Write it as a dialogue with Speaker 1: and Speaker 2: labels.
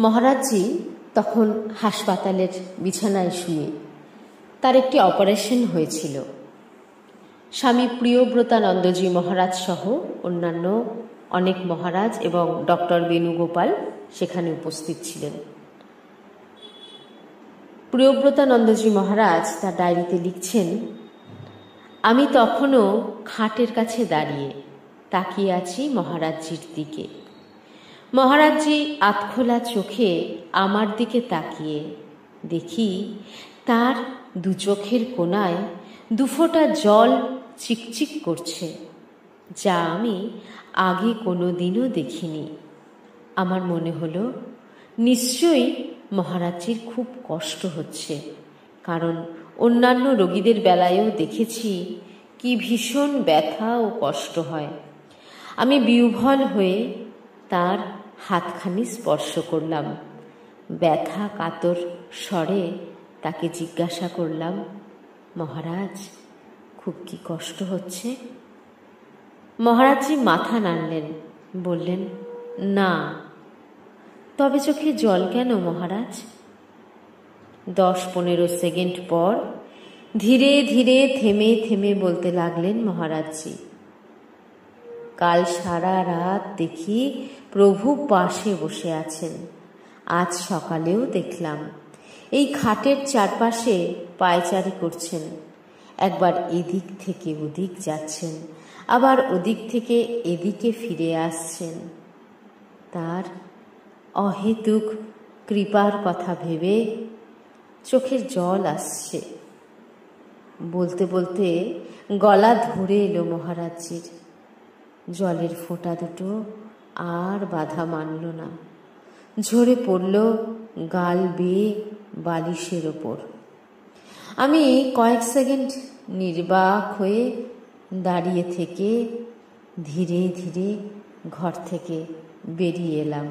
Speaker 1: মহারাজজি তখন হাসপাতালের বিছানায় শুয়ে। তার একটি অপারেশন হয়েছিল। স্বামী প্রিয়ব্রতানন্দজি মহারাজ সহ অন্যান্য অনেক মহারাজ এবং ডক্টর বেণুগোপাল সেখানে উপস্থিত ছিলেন। প্রিয়ব্রতানন্দজি মহারাজ তার ডায়েরিতে লিখছেন, আমি তখনও খাটের কাছে দাঁড়িয়ে তাকিয়ে আছি মহারাজজির দিকে। মহারাজজি আধখোলা চোখে আমার দিকে তাকিয়ে দেখি তার দু চোখের কোণায় দুফোঁটা জল চিকচিক করছে, যা আমি আগে কোনো দিনও দেখিনি। আমার মনে হলো নিশ্চয়ই মহারাজজির খুব কষ্ট হচ্ছে, কারণ অন্যান্য রোগীদের বেলায়ও দেখেছি কি ভীষণ ব্যথা ও কষ্ট হয়। আমি বিহ্বল হয়ে তার হাতখানি স্পর্শ করলাম। ব্যথা কাতর স্বরে তাকে জিজ্ঞাসা করলাম, মহারাজ, খুব কি কষ্ট হচ্ছে? মহারাজজি মাথা নাড়লেন, বললেন, না। তবে চোখে জল কেন মহারাজ? 10-15 সেকেন্ড পর ধীরে ধীরে থেমে থেমে বলতে লাগলেন মহারাজজি, কাল সারা রাত দেখি প্রভু পাশে বসে আছেন। আজ সকালেও দেখলাম এই খাটের চারপাশে পায়চারি করছেন। একবার এদিক থেকে ওদিক যাচ্ছেন, আবার ওদিক থেকে এদিকে ফিরে আসছেন। তার অহেতুক কৃপার কথা ভেবে চোখের জল আসছে। বলতে বলতে গলা ধরে এলো মহারাজজির। জলের ফোঁটা দুটো আর বাধা মানল না, ঝরে পড়ল গাল বেয়ে বালিশের ওপর। আমি কয়েক সেকেন্ড নির্বাক হয়ে দাঁড়িয়ে থেকে ধীরে ধীরে ঘর থেকে বেরিয়ে এলাম।